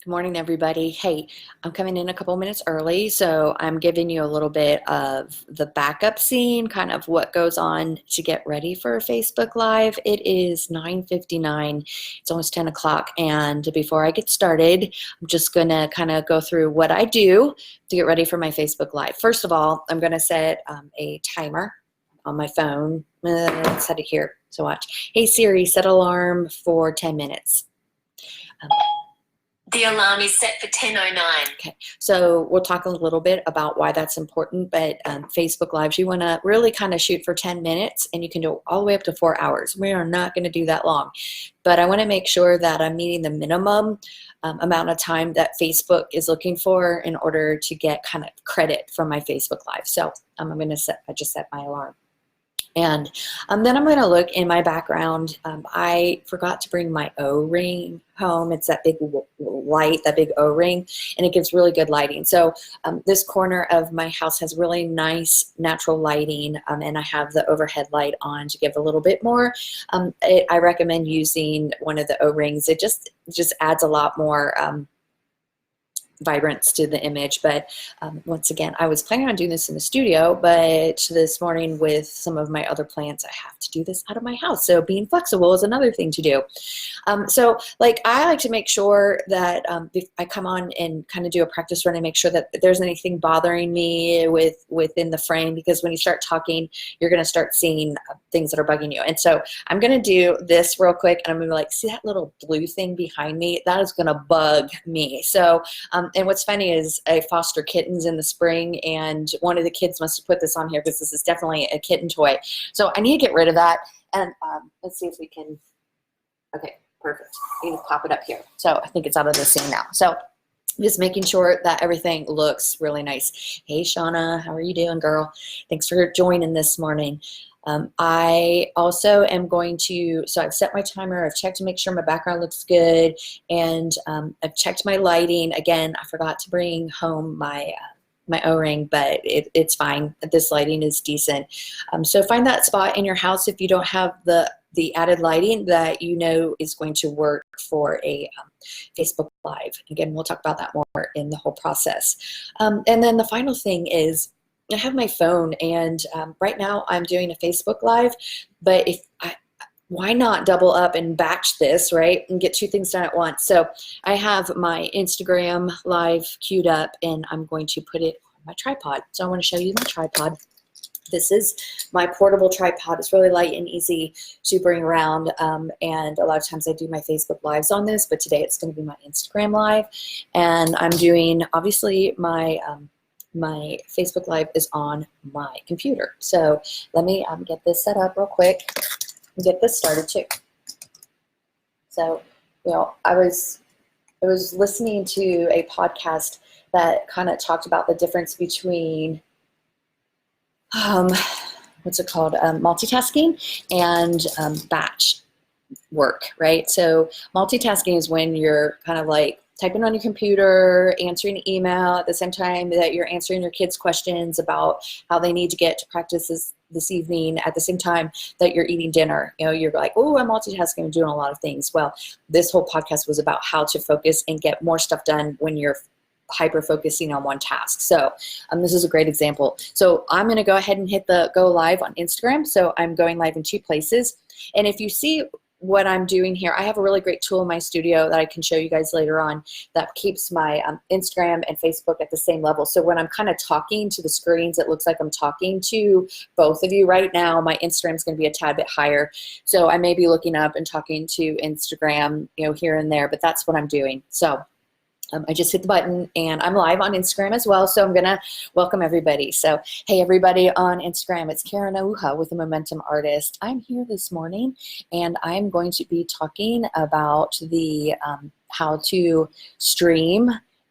Good morning, everybody. Hey, I'm coming in a couple minutes early, so I'm giving you a little bit of the backup scene, kind of what goes on to get ready for a Facebook Live. It is 9:59. It's almost 10 o'clock, and before I get started, I'm just going to kind of go through what I do to get ready for my Facebook Live. First of all, I'm going to set a timer on my phone. Let's set it here. So watch. Hey, Siri, set alarm for 10 minutes. The alarm is set for 10:09. Okay, so we'll talk a little bit about why that's important, but Facebook Lives, you want to really kind of shoot for 10 minutes, and you can do all the way up to 4 hours. We are not going to do that long, but I want to make sure that I'm meeting the minimum amount of time that Facebook is looking for in order to get kind of credit from my Facebook Live. So I'm going to I just set my alarm. And then I'm going to look in my background. I forgot to bring my O-ring home. It's that big light, that big O-ring, and it gives really good lighting. So this corner of my house has really nice natural lighting, and I have the overhead light on to give a little bit more. I recommend using one of the O-rings. It just adds a lot more vibrance to the image. But once again, I was planning on doing this in the studio, but this morning with some of my other plants, I have to do this out of my house. So being flexible is another thing to do. So like I like to make sure that if I come on and kind of do a practice run and make sure that there's anything bothering me within the frame, because when you start talking, you're going to start seeing things that are bugging you. And so I'm going to do this real quick, and I'm going to be like, see that little blue thing behind me? That is going to bug me. So and what's funny is I foster kittens in the spring, and one of the kids must have put this on here because this is definitely a kitten toy. So I need to get rid of that. And let's see if we can. Okay, perfect. I need to pop it up here. So I think it's out of the scene now. So just making sure that everything looks really nice. Hey, Shauna, how are you doing, girl? Thanks for joining this morning. I also am going to, so I've set my timer, I've checked to make sure my background looks good, and I've checked my lighting. Again, I forgot to bring home my O-ring, but it's fine. This lighting is decent. So find that spot in your house if you don't have the added lighting that you know is going to work for a Facebook Live. Again, we'll talk about that more in the whole process. And then the final thing is, I have my phone, and right now I'm doing a Facebook Live, but why not double up and batch this, right, and get two things done at once? So I have my Instagram Live queued up, and I'm going to put it on my tripod. So I want to show you my tripod. This is my portable tripod. It's really light and easy to bring around, and a lot of times I do my Facebook Lives on this, but today it's going to be my Instagram Live, and I'm doing, obviously, my Facebook Live is on my computer. So let me get this set up real quick and get this started too. So, you know, I was listening to a podcast that kind of talked about the difference between what's it called, multitasking and batch work, right? So multitasking is when you're kind of like typing on your computer, answering email at the same time that you're answering your kids' questions about how they need to get to practice this evening, at the same time that you're eating dinner. You know, you're like, oh, I'm multitasking, I'm doing a lot of things. Well, this whole podcast was about how to focus and get more stuff done when you're hyper-focusing on one task. So this is a great example. So I'm going to go ahead and hit the go live on Instagram. So I'm going live in two places. And if you see what I'm doing here, I have a really great tool in my studio that I can show you guys later on that keeps my Instagram and Facebook at the same level. So when I'm kind of talking to the screens, it looks like I'm talking to both of you right now. My Instagram is going to be a tad bit higher. So I may be looking up and talking to Instagram, you know, here and there, but that's what I'm doing. So I just hit the button, and I'm live on Instagram as well, so I'm going to welcome everybody. So, hey, everybody on Instagram, it's Karen Auha with The Momentum Artist. I'm here this morning, and I'm going to be talking about the how to stream,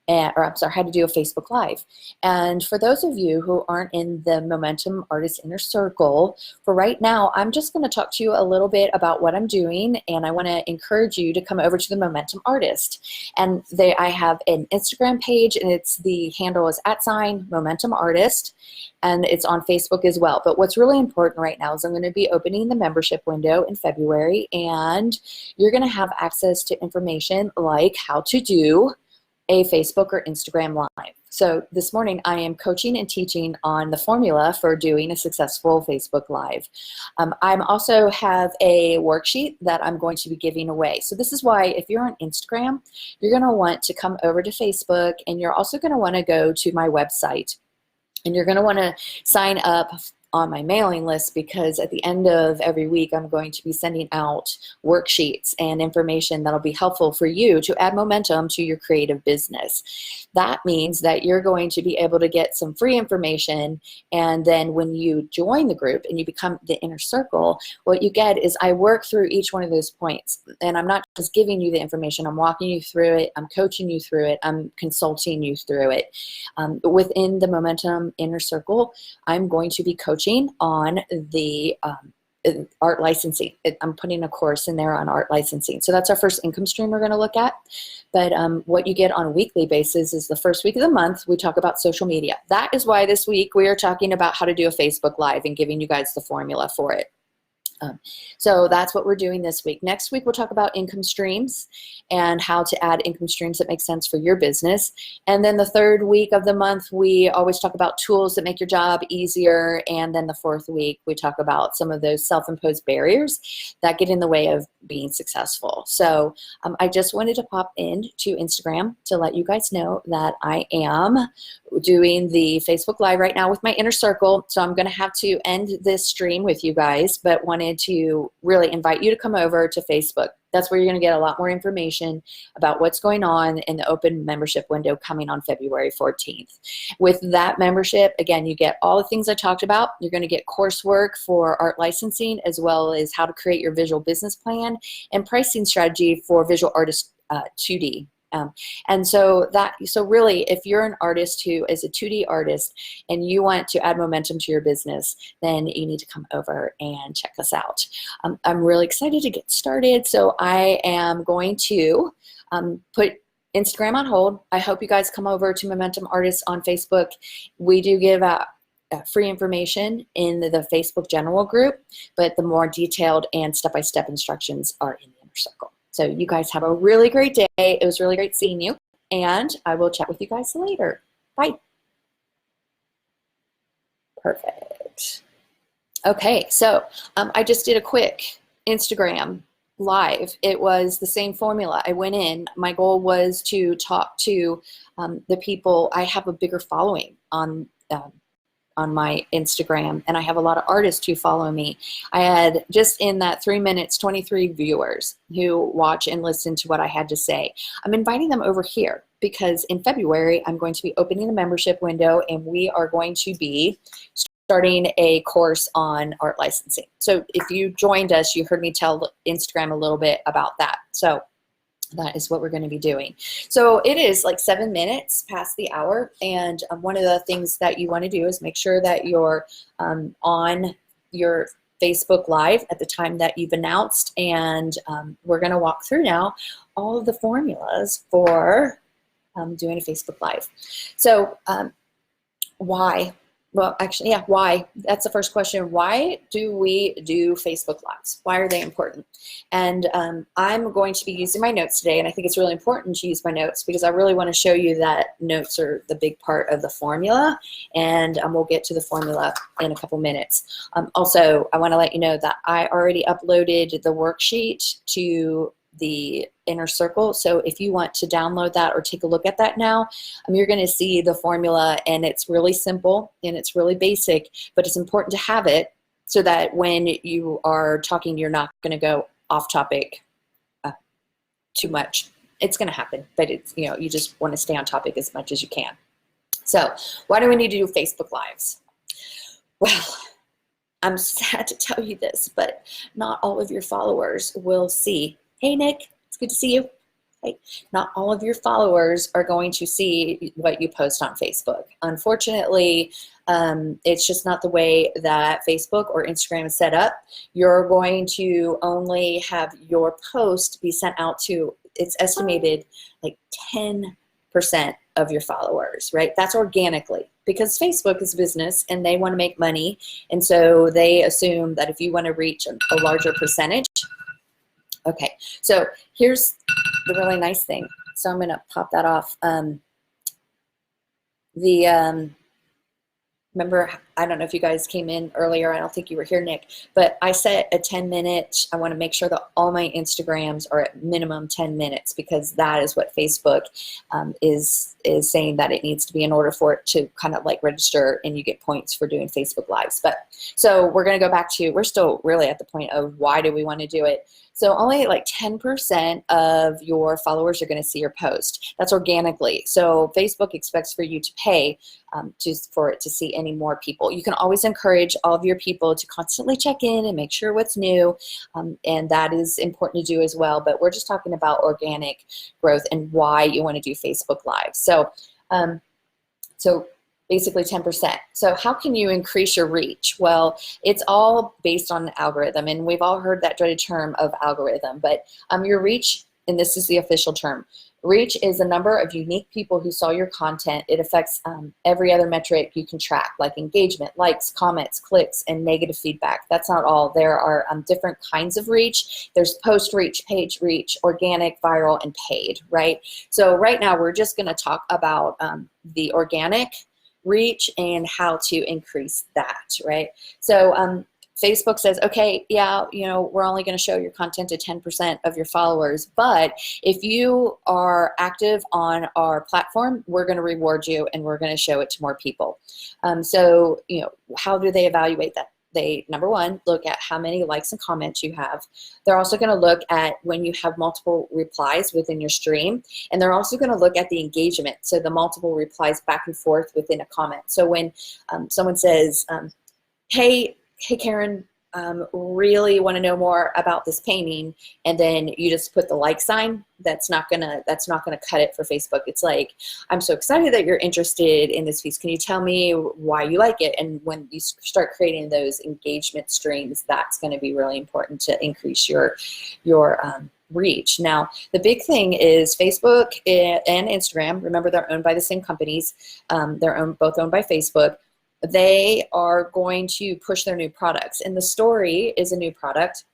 how to do a Facebook Live. And for those of you who aren't in the Momentum Artist Inner Circle, for right now, I'm just going to talk to you a little bit about what I'm doing, and I want to encourage you to come over to the Momentum Artist. And I have an Instagram page, and the handle is @Momentum Artist, and it's on Facebook as well. But what's really important right now is I'm going to be opening the membership window in February, and you're going to have access to information like how to do a Facebook or Instagram Live. So this morning I am coaching and teaching on the formula for doing a successful Facebook Live. I also have a worksheet that I'm going to be giving away. So this is why if you're on Instagram, you're going to want to come over to Facebook, and you're also going to want to go to my website. And you're going to want to sign up on my mailing list, because at the end of every week I'm going to be sending out worksheets and information that'll be helpful for you to add momentum to your creative business. That means that you're going to be able to get some free information, and then when you join the group and you become the inner circle, what you get is I work through each one of those points, and I'm not just giving you the information, I'm walking you through it, I'm coaching you through it, I'm consulting you through it. Within the Momentum Inner Circle, I'm going to be coaching on the art licensing. I'm putting a course in there on art licensing. So that's our first income stream we're going to look at. But what you get on a weekly basis is the first week of the month, we talk about social media. That is why this week we are talking about how to do a Facebook Live and giving you guys the formula for it. So that's what we're doing this week. Next week, we'll talk about income streams and how to add income streams that make sense for your business. And then the third week of the month, we always talk about tools that make your job easier. And then the fourth week, we talk about some of those self-imposed barriers that get in the way of being successful. So I just wanted to pop into Instagram to let you guys know that I am doing the Facebook Live right now with my inner circle. So I'm going to have to end this stream with you guys, but wanted to really invite you to come over to Facebook. That's where you're going to get a lot more information about what's going on in the open membership window coming on February 14th. With that membership, again, you get all the things I talked about. You're going to get coursework for art licensing, as well as how to create your visual business plan and pricing strategy for visual artist 2D. And so really, if you're an artist who is a 2D artist and you want to add momentum to your business, then you need to come over and check us out. I'm really excited to get started. So I am going to put Instagram on hold. I hope you guys come over to Momentum Artists on Facebook. We do give out free information in the Facebook general group, but the more detailed and step-by-step instructions are in the inner circle. So you guys have a really great day. It was really great seeing you, and I will chat with you guys later. Bye. Perfect. Okay, so I just did a quick Instagram Live. It was the same formula. I went in. My goal was to talk to the people. I have a bigger following on my Instagram, and I have a lot of artists who follow me. I had, just in that 3 minutes, 23 viewers who watch and listen to what I had to say. I'm inviting them over here because in February, I'm going to be opening the membership window, and we are going to be starting a course on art licensing. So if you joined us, you heard me tell Instagram a little bit about that. So that is what we're going to be doing. So it is like 7 minutes past the hour, and one of the things that you want to do is make sure that you're on your Facebook Live at the time that you've announced, and we're going to walk through now all of the formulas for doing a Facebook Live. So why? Well, actually, yeah, why? That's the first question. Why do we do Facebook Lives? Why are they important? And I'm going to be using my notes today, and I think it's really important to use my notes because I really want to show you that notes are the big part of the formula, and we'll get to the formula in a couple minutes. Also, I want to let you know that I already uploaded the worksheet to the inner circle. So if you want to download that or take a look at that now, you're going to see the formula, and it's really simple and it's really basic, but it's important to have it so that when you are talking, you're not going to go off topic too much. It's going to happen, but it's, you just want to stay on topic as much as you can. So why do we need to do Facebook Lives? Well, I'm sad to tell you this, but not all of your followers will see. Hey, Nick, it's good to see you. Hey, not all of your followers are going to see what you post on Facebook. Unfortunately, it's just not the way that Facebook or Instagram is set up. You're going to only have your post be sent out to, it's estimated, like 10% of your followers, right? That's organically, because Facebook is a business and they want to make money. And so they assume that if you want to reach a larger percentage. Okay, so here's the really nice thing. So I'm going to pop that off. Remember, I don't know if you guys came in earlier. I don't think you were here, Nick, but I set a 10-minute. I want to make sure that all my Instagrams are at minimum 10 minutes because that is what Facebook is saying that it needs to be in order for it to kind of like register and you get points for doing Facebook Lives. But so we're going to go back to, we're still really at the point of why do we want to do it? So only like 10% of your followers are going to see your post. That's organically. So Facebook expects for you to pay just for it to see any more people. You can always encourage all of your people to constantly check in and make sure what's new, and that is important to do as well. But we're just talking about organic growth and why you want to do Facebook Live. So, so basically 10%. So how can you increase your reach? Well, it's all based on an algorithm, and we've all heard that dreaded term of algorithm, but your reach, and this is the official term, reach is the number of unique people who saw your content. It affects every other metric you can track, like engagement, likes, comments, clicks, and negative feedback. That's not all. There are different kinds of reach. There's post reach, page reach, organic, viral, and paid, right? So right now we're just going to talk about the organic reach and how to increase that, right? So Facebook says, okay, yeah, we're only going to show your content to 10% of your followers, but if you are active on our platform, we're going to reward you and we're going to show it to more people. So, how do they evaluate that? They, number one, look at how many likes and comments you have. They're also going to look at when you have multiple replies within your stream, and they're also going to look at the engagement, so the multiple replies back and forth within a comment. So when someone says, hey Karen, really want to know more about this painting, and then you just put the like sign, that's not gonna cut it for Facebook. It's like, I'm so excited that you're interested in this piece. Can you tell me why you like it? And when you start creating those engagement streams, that's going to be really important to increase your reach. Now, the big thing is Facebook and Instagram. Remember, they're owned by the same companies. They're both owned by Facebook. They are going to push their new products, and the story is a new product,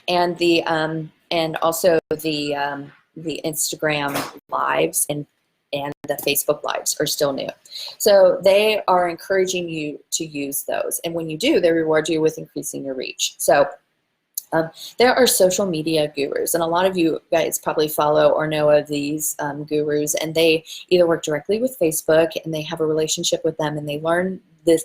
and the also the Instagram lives and the Facebook lives are still new. So they are encouraging you to use those, and when you do, they reward you with increasing your reach. So there are social media gurus, and a lot of you guys probably follow or know of these gurus, and they either work directly with Facebook and they have a relationship with them and they learn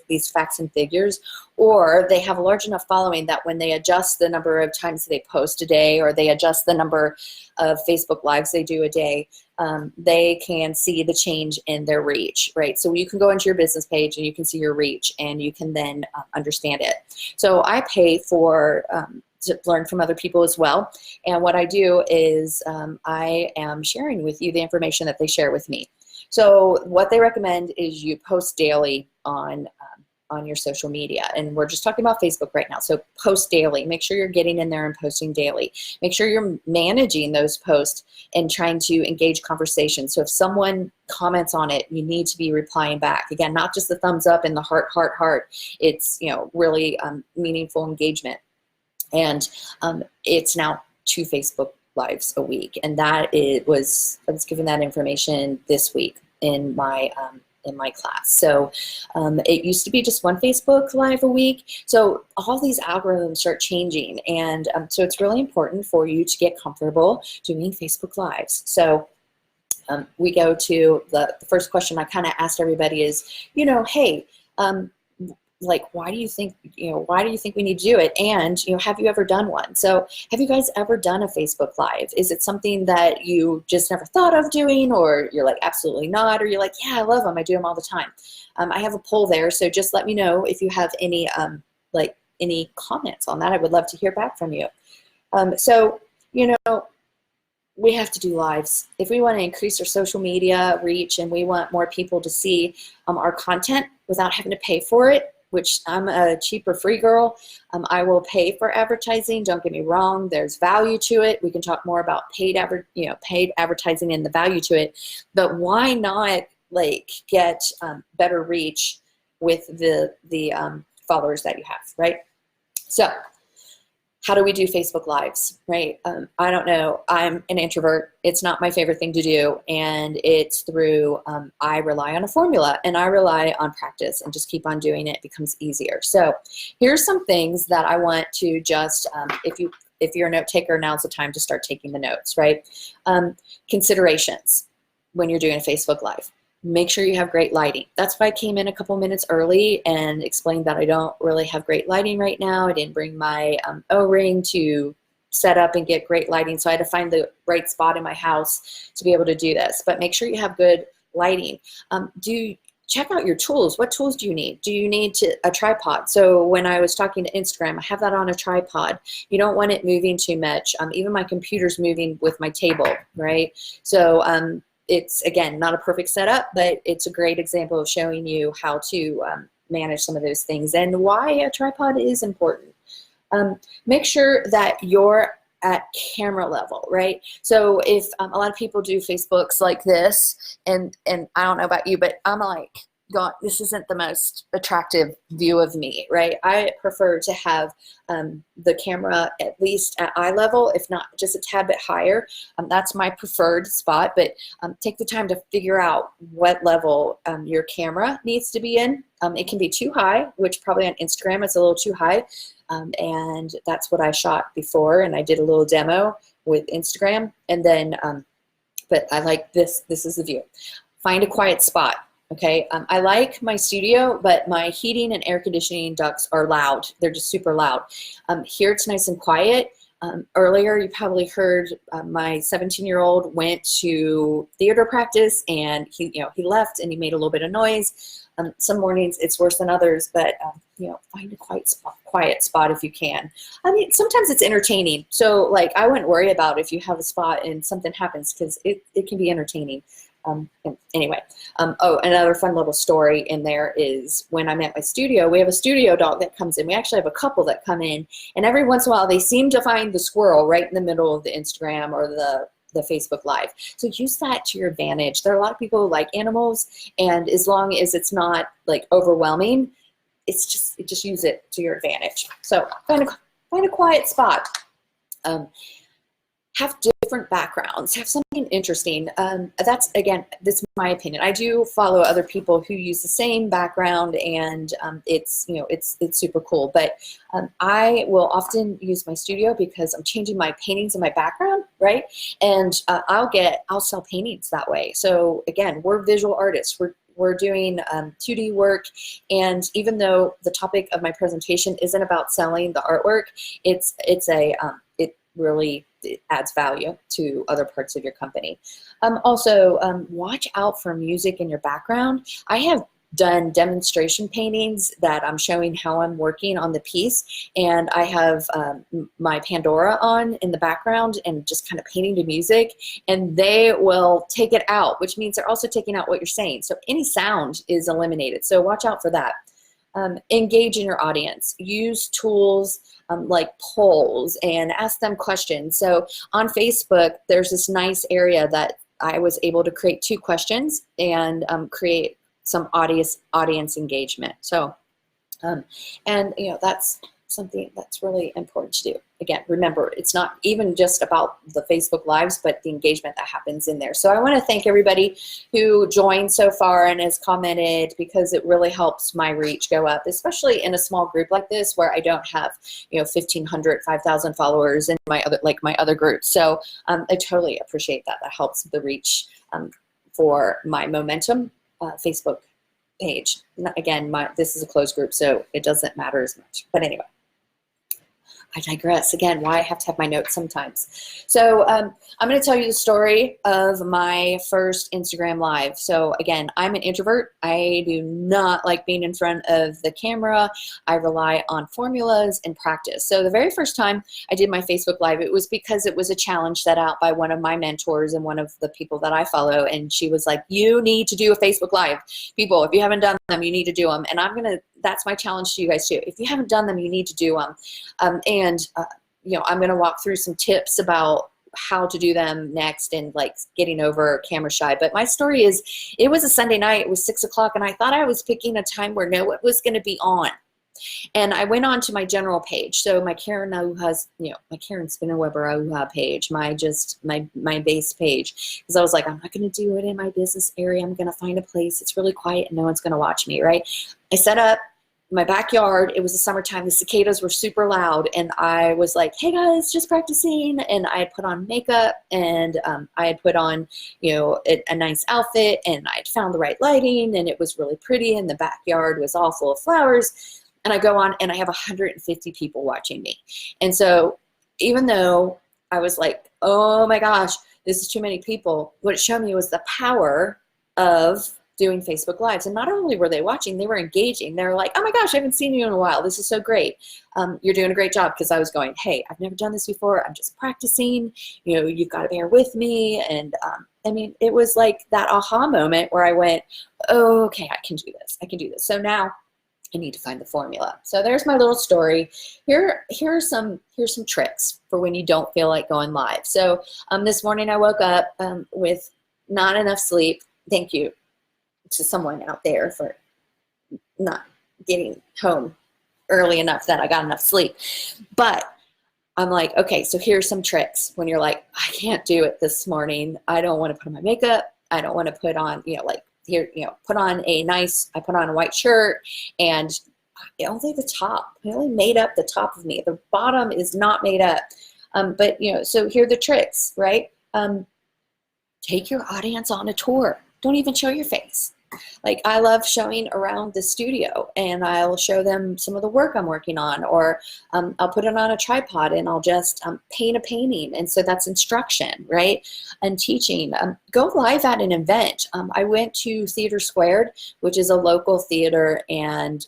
these facts and figures, or they have a large enough following that when they adjust the number of times they post a day, or they adjust the number of Facebook Lives they do a day, they can see the change in their reach, right? So you can go into your business page and you can see your reach, and you can then understand it. So I pay for to learn from other people as well. And what I do is I am sharing with you the information that they share with me. So what they recommend is you post daily on your social media. And we're just talking about Facebook right now. So post daily. Make sure you're getting in there and posting daily. Make sure you're managing those posts and trying to engage conversation. So if someone comments on it, you need to be replying back. Again, not just the thumbs up and the heart, heart, heart. It's really meaningful engagement. And it's now 2 Facebook Lives a week, and I was given that information this week in my class. So it used to be just 1 Facebook Live a week. So all these algorithms start changing, and so it's really important for you to get comfortable doing Facebook Lives. So we go to the first question I kind of asked everybody is, hey. Like, why do you think we need to do it? And, have you ever done one? So have you guys ever done a Facebook Live? Is it something that you just never thought of doing, or you're like, absolutely not, or you're like, yeah, I love them. I do them all the time. I have a poll there. So just let me know if you have any, any comments on that. I would love to hear back from you. So, we have to do lives. If we want to increase our social media reach and we want more people to see our content without having to pay for it, which I'm a cheaper free girl. I will pay for advertising. Don't get me wrong. There's value to it. We can talk more about paid advertising and the value to it. But why not get better reach with the followers that you have, right? So how do we do Facebook Lives, right? I don't know. I'm an introvert. It's not my favorite thing to do. And it's through, I rely on a formula and I rely on practice and just keep on doing it. It becomes easier. So here's some things that I want to just, if you're a note taker, now's the time to start taking the notes, right? Considerations when you're doing a Facebook Live. Make sure you have great lighting. That's why I came in a couple minutes early and explained that I don't really have great lighting right now. I didn't bring my O-ring to set up and get great lighting, so I had to find the right spot in my house to be able to do this. But make sure you have good lighting. Check out your tools. What tools do you need? Do you need a tripod? So when I was talking to Instagram, I have that on a tripod. You don't want it moving too much. Even my computer's moving with my table, right? So it's, again, not a perfect setup, but it's a great example of showing you how to manage some of those things and why a tripod is important. Make sure that you're at camera level, right? So if a lot of people do Facebooks like this, and I don't know about you, but I'm like, God, this isn't the most attractive view of me, right? I prefer to have the camera at least at eye level, if not just a tad bit higher. That's my preferred spot, but take the time to figure out what level your camera needs to be in. It can be too high, which probably on Instagram it's a little too high. And that's what I shot before, and I did a little demo with Instagram. And then, but I like this. This is the view. Find a quiet spot. Okay, I like my studio, but my heating and air conditioning ducts are loud. They're just super loud. Here it's nice and quiet. Earlier, you probably heard my 17-year-old went to theater practice, and he left and he made a little bit of noise. Some mornings it's worse than others, but find a quiet spot if you can. I mean, sometimes it's entertaining. So like, I wouldn't worry about if you have a spot and something happens, because it can be entertaining. Anyway, oh, another fun little story in there is when I'm at my studio, we have a studio dog that comes in. We actually have a couple that come in, and every once in a while they seem to find the squirrel right in the middle of the Instagram or the Facebook Live. So use that to your advantage. There are a lot of people who like animals, and as long as it's not like overwhelming, just use it to your advantage. So find a quiet spot. Have different backgrounds, have something interesting. That's, again, this is my opinion. I do follow other people who use the same background, and it's super cool. But I will often use my studio because I'm changing my paintings in my background, right? And I'll sell paintings that way. So again, we're visual artists. We're doing 2D work, and even though the topic of my presentation isn't about selling the artwork, it really adds value to other parts of your company. Also, watch out for music in your background. I have done demonstration paintings that I'm showing how I'm working on the piece, and I have my Pandora on in the background and just kind of painting to music, and they will take it out, which means they're also taking out what you're saying. So any sound is eliminated. So watch out for that. Engage in your audience. Use tools like polls and ask them questions. So on Facebook, there's this nice area that I was able to create 2 questions and create some audience engagement. So, and that's something that's really important to do. Again, remember, it's not even just about the Facebook Lives, but the engagement that happens in there. So I want to thank everybody who joined so far and has commented, because it really helps my reach go up, especially in a small group like this where I don't have 1,500, 5,000 followers in my other groups. So I totally appreciate that. That helps the reach for my Momentum Facebook page. Again, this is a closed group, so it doesn't matter as much. But anyway, I digress. Again, why I have to have my notes sometimes. So I'm going to tell you the story of my first Instagram Live. So again, I'm an introvert. I do not like being in front of the camera. I rely on formulas and practice. So the very first time I did my Facebook Live, it was because it was a challenge set out by one of my mentors and one of the people that I follow. And she was like, you need to do a Facebook Live. People, if you haven't done them, you need to do them. And that's my challenge to you guys too. If you haven't done them, you need to do them. I'm going to walk through some tips about how to do them next and like getting over camera shy. But my story is, it was a Sunday night, it was 6 o'clock, and I thought I was picking a time where no one was going to be on. And I went on to my general page. So my Karen Ahuja's, my Karen Spinnenweber Ahuja page, my base page. Because I was like, I'm not going to do it in my business area. I'm going to find a place that's really quiet and no one's going to watch me, right? I set up my backyard. It was the summertime. The cicadas were super loud. And I was like, hey guys, just practicing. And I had put on makeup and I had put on, a nice outfit, and I had found the right lighting, and it was really pretty. And the backyard was all full of flowers. And I go on and I have 150 people watching me. And so even though I was like, oh my gosh, this is too many people, what it showed me was the power of doing Facebook Lives. And not only were they watching, they were engaging. They were like, oh my gosh, I haven't seen you in a while. This is so great. You're doing a great job. Because I was going, hey, I've never done this before. I'm just practicing. You've got to bear with me. And it was like that aha moment where I went, oh, okay, I can do this. I can do this. So now I need to find the formula. So there's my little story. Here's some tricks for when you don't feel like going live. So this morning I woke up with not enough sleep. Thank you to someone out there for not getting home early enough that I got enough sleep. But I'm like, okay, so here's some tricks when you're like, I can't do it this morning. I don't want to put on my makeup. I don't want to put on, put on I put on a white shirt, and only the top. I only made up the top of me. The bottom is not made up. So here are the tricks, right? Take your audience on a tour. Don't even show your face. Like, I love showing around the studio, and I'll show them some of the work I'm working on, or I'll put it on a tripod and I'll just paint a painting. And so that's instruction, right? And teaching. Go live at an event. I went to Theater Squared, which is a local theater, and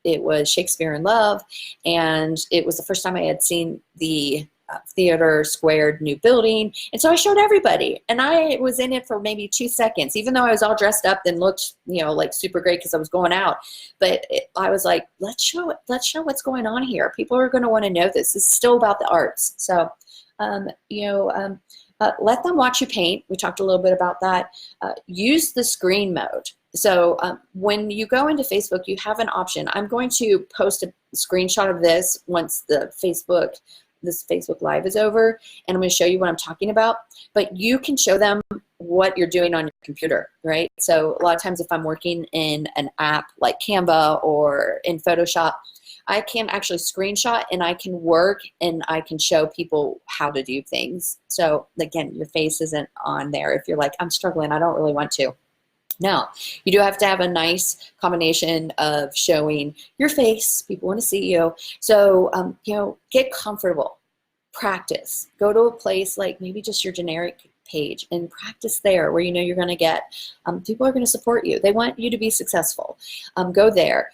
it was Shakespeare in Love. And it was the first time I had seen the Theater Squared new building. And so I showed everybody, and I was in it for maybe 2 seconds, even though I was all dressed up and looked, like super great because I was going out. But I was like, let's show what's going on here. People are going to want to know this. It's still about the arts. So, let them watch you paint. We talked a little bit about that. Use the screen mode. So when you go into Facebook, you have an option. I'm going to post a screenshot of this once this Facebook Live is over, and I'm going to show you what I'm talking about. But you can show them what you're doing on your computer, right? So a lot of times if I'm working in an app like Canva or in Photoshop, I can actually screenshot and I can work and I can show people how to do things. So again, your face isn't on there if you're like, I'm struggling, I don't really want to. No, you do have to have a nice combination of showing your face. People want to see you. So, get comfortable. Practice. Go to a place like maybe just your generic page and practice there where you're going to get, people are going to support you. They want you to be successful. Go there.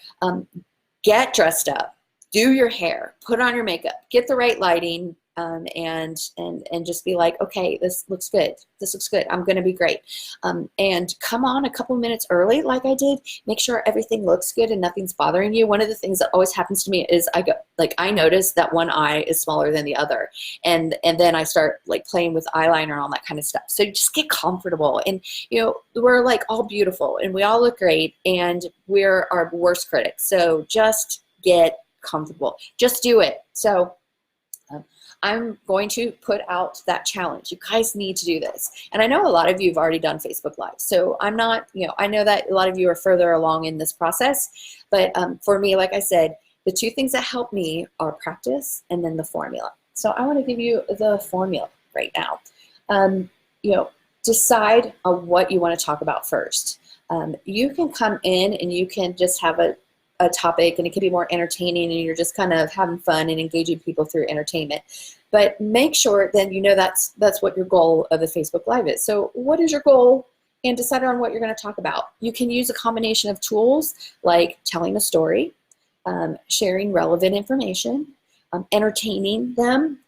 Get dressed up. Do your hair. Put on your makeup. Get the right lighting. And just be like, okay, this looks good. This looks good. I'm going to be great. And come on a couple minutes early like I did. Make sure everything looks good and nothing's bothering you. One of the things that always happens to me is I notice that one eye is smaller than the other. And then I start like playing with eyeliner and all that kind of stuff. So just get comfortable. And, we're like all beautiful and we all look great and we're our worst critics. So just get comfortable. Just do it. So I'm going to put out that challenge. You guys need to do this. And I know a lot of you have already done Facebook Live. So I'm not, I know that a lot of you are further along in this process. But for me, like I said, the two things that help me are practice and then the formula. So I want to give you the formula right now. Decide on what you want to talk about first. You can come in and you can just have a topic, and it can be more entertaining, and you're just kind of having fun and engaging people through entertainment. But make sure then that's what your goal of the Facebook Live is. So what is your goal? And decide on what you're going to talk about. You can use a combination of tools like telling a story, sharing relevant information, entertaining them.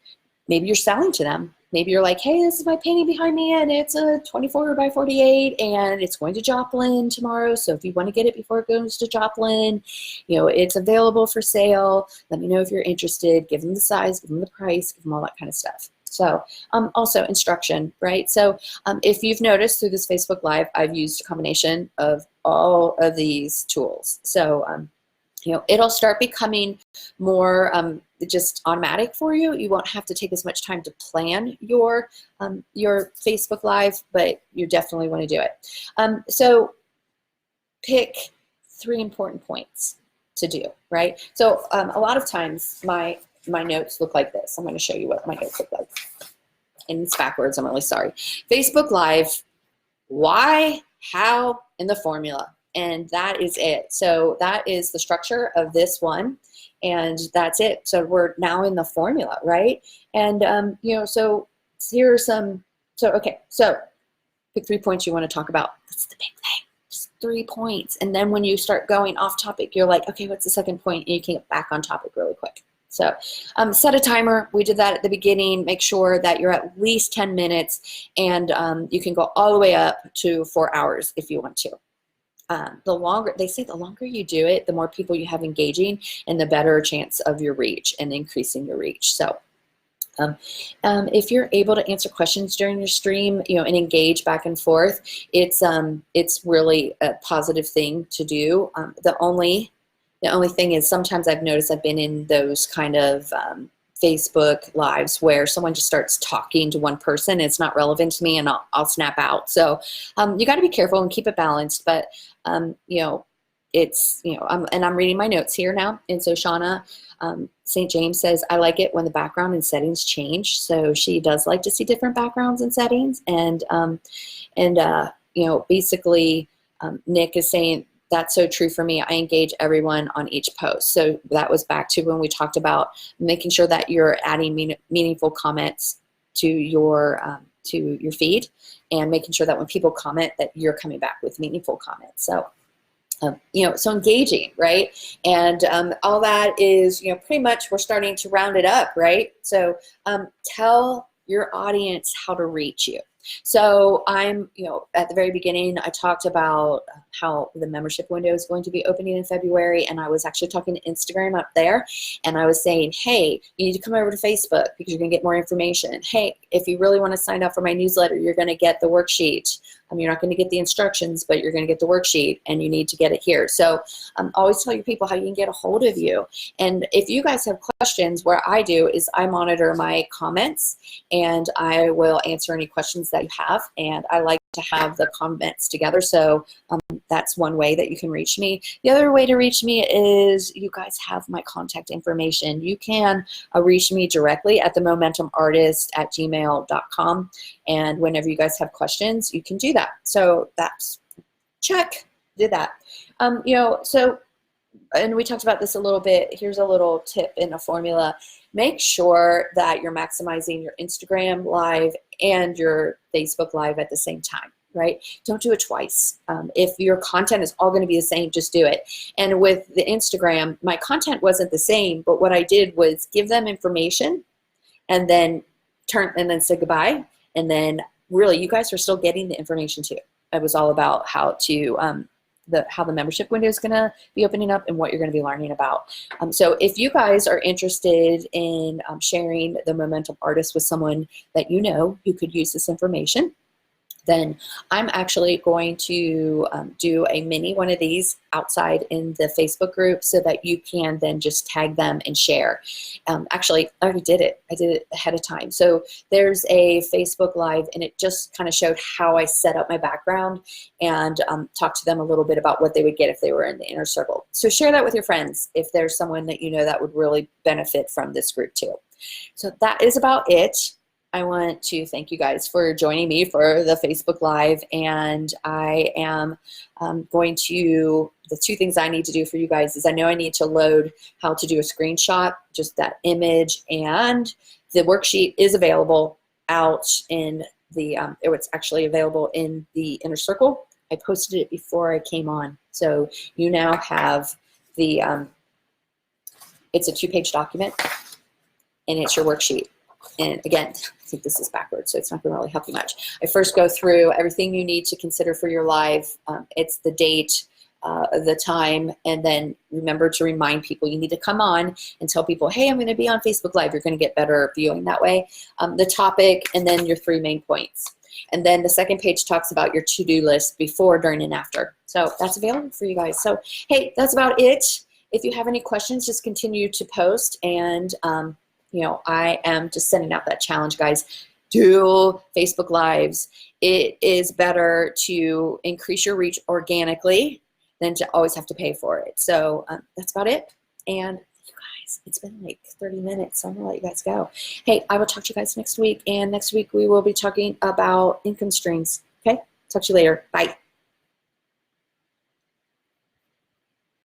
Maybe you're selling to them. Maybe you're like, hey, this is my painting behind me, and it's a 24 by 48, and it's going to Joplin tomorrow. So if you want to get it before it goes to Joplin, it's available for sale. Let me know if you're interested. Give them the size, give them the price, give them all that kind of stuff. So also instruction, right? So if you've noticed through this Facebook Live, I've used a combination of all of these tools. So it'll start becoming more just automatic for you. You won't have to take as much time to plan your Facebook Live, but you definitely want to do it. So pick 3 important points to do, right? So a lot of times my notes look like this. I'm going to show you what my notes look like. And it's backwards, I'm really sorry. Facebook Live, why, how, and the formula. And that is it. So that is the structure of this one. And that's it. So we're now in the formula, right? And, so here are some, okay. So pick 3 points you want to talk about. That's the big thing. Just 3 points. And then when you start going off topic, you're like, okay, what's the second point? And you can get back on topic really quick. So set a timer. We did that at the beginning. Make sure that you're at least 10 minutes, and you can go all the way up to 4 hours if you want to. They say the longer you do it, the more people you have engaging, and the better chance of your reach and increasing your reach. So if you're able to answer questions during your stream, and engage back and forth, it's really a positive thing to do. The only thing is sometimes I've noticed I've been in those kind of Facebook Lives where someone just starts talking to one person. It's not relevant to me, and I'll snap out. So you got to be careful and keep it balanced. But it's and I'm reading my notes here now. And so Shauna St. James says, I like it when the background and settings change. So she does like to see different backgrounds and settings. And basically Nick is saying, that's so true for me. I engage everyone on each post. So that was back to when we talked about making sure that you're adding meaningful comments to your feed, and making sure that when people comment that you're coming back with meaningful comments. So, so engaging, right? And all that is, pretty much we're starting to round it up, right? So tell your audience how to reach you. So I'm, at the very beginning, I talked about how the membership window is going to be opening in February, and I was actually talking to Instagram up there, and I was saying, hey, you need to come over to Facebook because you're going to get more information. Hey, if you really want to sign up for my newsletter, you're going to get the worksheet. You're not going to get the instructions, but you're going to get the worksheet, and you need to get it here. So always tell your people how you can get a hold of you. And if you guys have questions, what I do is I monitor my comments, and I will answer any questions that you have. And I like to have the comments together. So that's one way that you can reach me. The other way to reach me is you guys have my contact information. You can reach me directly at themomentumartist@gmail.com. And whenever you guys have questions, you can do that. So that's check, did that. So, and we talked about this a little bit. Here's a little tip in a formula. Make sure that you're maximizing your Instagram Live and your Facebook Live at the same time, right? Don't do it twice. If your content is all going to be the same, just do it. And with the Instagram, my content wasn't the same, but what I did was give them information and then say goodbye. And then really, you guys are still getting the information too. It was all about how to how the membership window is going to be opening up and what you're going to be learning about. So if you guys are interested in sharing the Momentum Artist with someone that who could use this information, then I'm actually going to do a mini one of these outside in the Facebook group so that you can then just tag them and share. Actually, I already did it. I did it ahead of time. So there's a Facebook Live, and it just kind of showed how I set up my background and talked to them a little bit about what they would get if they were in the inner circle. So share that with your friends if there's someone that that would really benefit from this group too. So that is about it. I want to thank you guys for joining me for the Facebook Live, and I am the 2 things I need to do for you guys is I know I need to load how to do a screenshot, just that image, and the worksheet is available out in the, it's actually available in the inner circle. I posted it before I came on. So you now have the, it's a 2-page document, and it's your worksheet. And again, I think this is backwards, so it's not going to really help you much. I first go through everything you need to consider for your live. It's the date, the time, and then remember to remind people you need to come on and tell people, hey, I'm going to be on Facebook Live. You're going to get better viewing that way. The topic, and then your 3 main points. And then the second page talks about your to-do list before, during, and after. So that's available for you guys. So, hey, that's about it. if you have any questions, just continue to post. And, I am just sending out that challenge, guys. Do Facebook Lives. It is better to increase your reach organically than to always have to pay for it. So that's about it. And you guys, it's been like 30 minutes, so I'm gonna let you guys go. Hey, I will talk to you guys next week. And next week we will be talking about income streams. Okay, talk to you later. Bye.